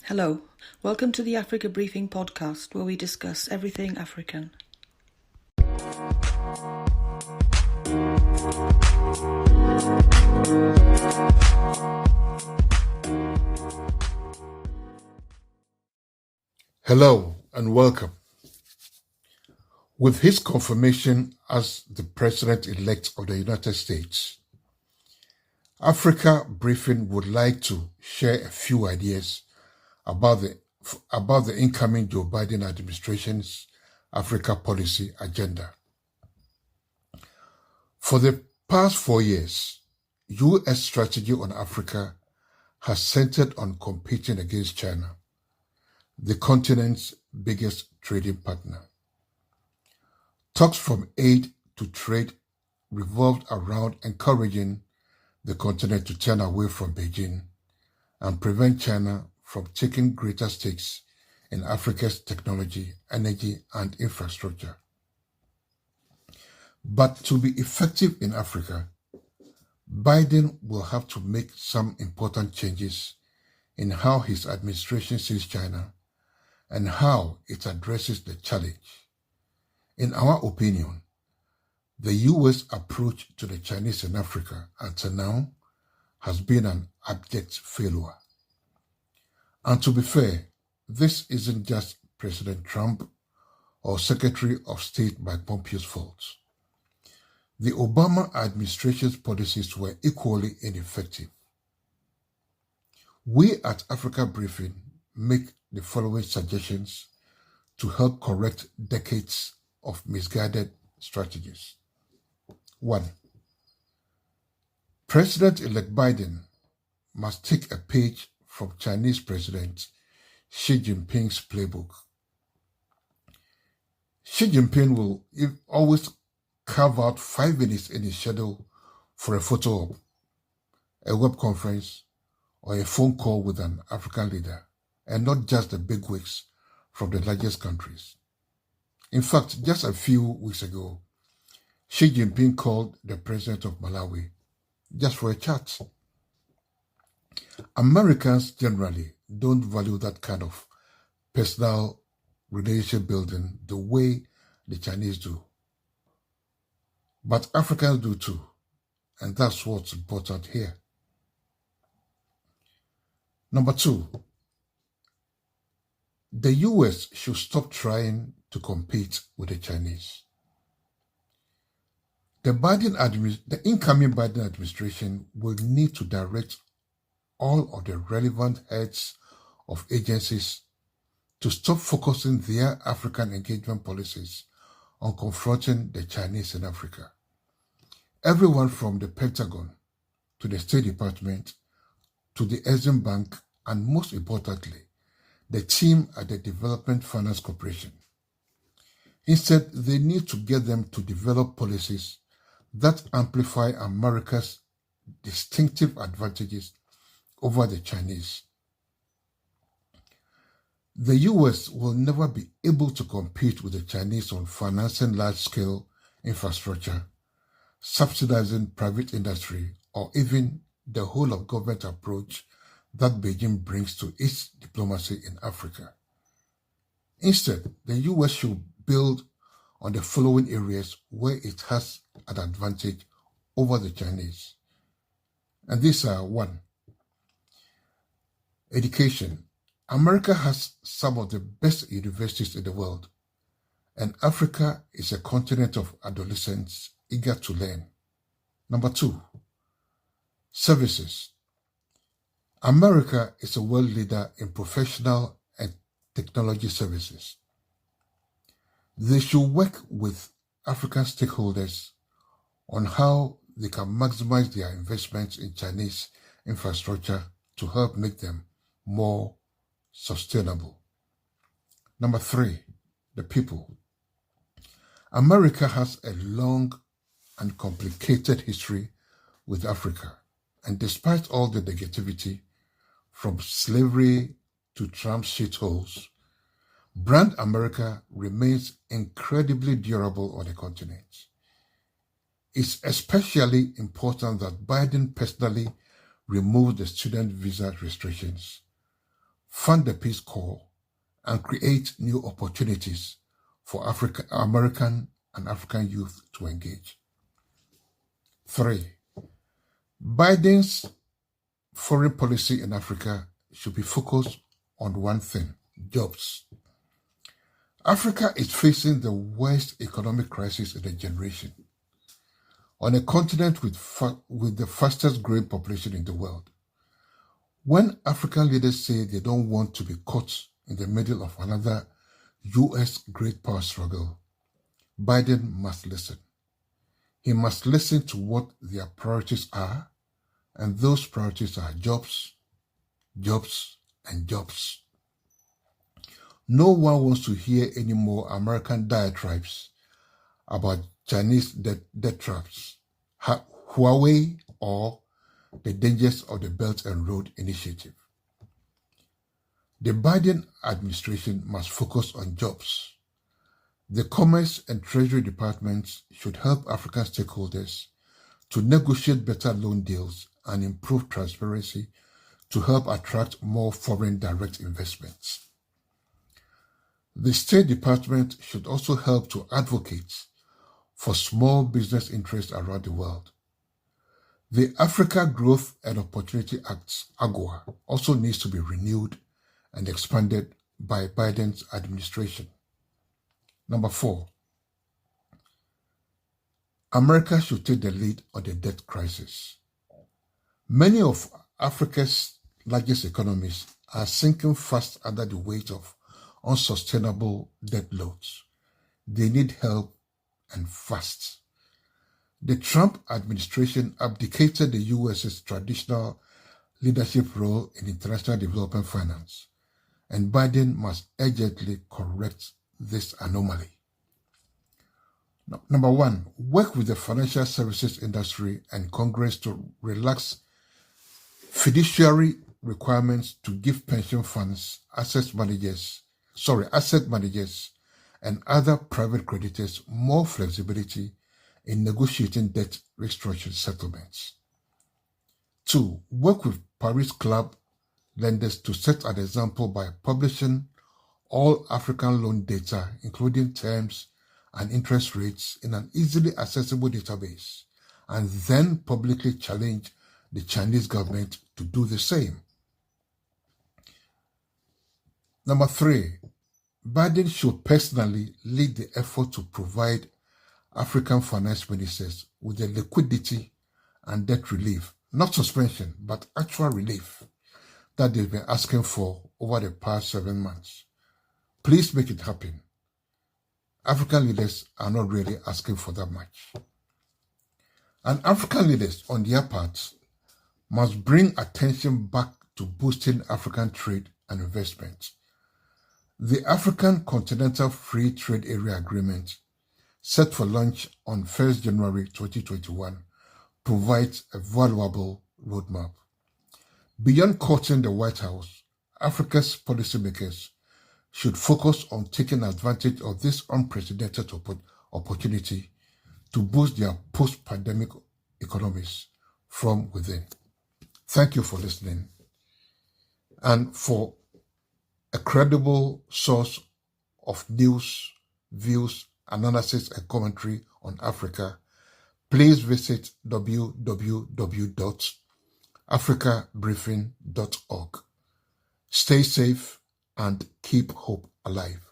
Hello, welcome to the Africa Briefing podcast, where we discuss everything African. Hello and welcome. With his confirmation as the President-elect of the United States, Africa Briefing would like to share a few ideas about the incoming Joe Biden administration's Africa policy agenda. For the past 4 years, U.S. strategy on Africa has centered on competing against China, the continent's biggest trading partner. Talks from aid to trade revolved around encouraging the continent to turn away from Beijing and prevent China from taking greater stakes in Africa's technology, energy, and infrastructure. But to be effective in Africa, Biden will have to make some important changes in how his administration sees China and how it addresses the challenge. In our opinion, the U.S. approach to the Chinese in Africa until now has been an abject failure. And to be fair, this isn't just President Trump or Secretary of State Mike Pompeo's fault. The Obama administration's policies were equally ineffective. We at Africa Briefing make the following suggestions to help correct decades of misguided strategies. 1. President-elect Biden must take a page from Chinese President Xi Jinping's playbook. Xi Jinping will always carve out 5 minutes in his schedule for a photo op, a web conference, or a phone call with an African leader, and not just the bigwigs from the largest countries. In fact, just a few weeks ago, Xi Jinping called the president of Malawi just for a chat. Americans generally don't value that kind of personal relationship building the way the Chinese do. But Africans do too, and that's what's important here. Number 2, the U.S. should stop trying to compete with the Chinese. The incoming Biden administration will need to direct all of the relevant heads of agencies to stop focusing their African engagement policies on confronting the Chinese in Africa. Everyone from the Pentagon to the State Department to the Exim Bank, and most importantly, the team at the Development Finance Corporation. Instead, they need to get them to develop policies that amplify America's distinctive advantages over the Chinese. The U.S. will never be able to compete with the Chinese on financing large-scale infrastructure, subsidizing private industry, or even the whole-of-government approach that Beijing brings to its diplomacy in Africa. Instead, the U.S. should build on the following areas where it has an advantage over the Chinese. And these are: 1. Education. America has some of the best universities in the world, and Africa is a continent of adolescents eager to learn. Number 2. Services. America is a world leader in professional and technology services. They should work with African stakeholders on how they can maximize their investments in Chinese infrastructure to help make them more sustainable. Number 3, the people. America has a long and complicated history with Africa, and despite all the negativity, from slavery to Trump's shitholes, brand America remains incredibly durable on the continent. It's especially important that Biden personally removed the student visa restrictions, fund the Peace Corps, and create new opportunities for American and African youth to engage. 3. Biden's foreign policy in Africa should be focused on one thing: jobs. Africa is facing the worst economic crisis in a generation. On a continent with the fastest growing population in the world. When African leaders say they don't want to be caught in the middle of another U.S. great power struggle, Biden must listen. He must listen to what their priorities are, and those priorities are jobs, jobs, and jobs. No one wants to hear any more American diatribes about Chinese debt traps, Huawei, or the dangers of the Belt and Road Initiative. The Biden administration must focus on jobs. The Commerce and Treasury Departments should help African stakeholders to negotiate better loan deals and improve transparency to help attract more foreign direct investments. The State Department should also help to advocate for small business interests around the world. The Africa Growth and Opportunity Act, AGOA, also needs to be renewed and expanded by Biden's administration. Number 4, America should take the lead on the debt crisis. Many of Africa's largest economies are sinking fast under the weight of unsustainable debt loads. They need help, and fast. The Trump administration abdicated the U.S.'s traditional leadership role in international development finance, and Biden must urgently correct this anomaly. Number 1, work with the financial services industry and Congress to relax fiduciary requirements to give pension funds, asset managers, and other private creditors more flexibility in negotiating debt restructuring settlements. 2, work with Paris Club lenders to set an example by publishing all African loan data, including terms and interest rates, in an easily accessible database, and then publicly challenge the Chinese government to do the same. Number 3, Biden should personally lead the effort to provide African finance ministers with the liquidity and debt relief, not suspension, but actual relief that they've been asking for over the past 7 months. Please make it happen. African leaders are not really asking for that much. And African leaders, on their part, must bring attention back to boosting African trade and investment. The African Continental Free Trade Area Agreement, set for launch on 1st January 2021, provides a valuable roadmap. Beyond courting the White House, Africa's policymakers should focus on taking advantage of this unprecedented opportunity to boost their post-pandemic economies from within. Thank you for listening. And for a credible source of news, views, analysis, and commentary on Africa, please visit www.africabriefing.org. Stay safe and keep hope alive.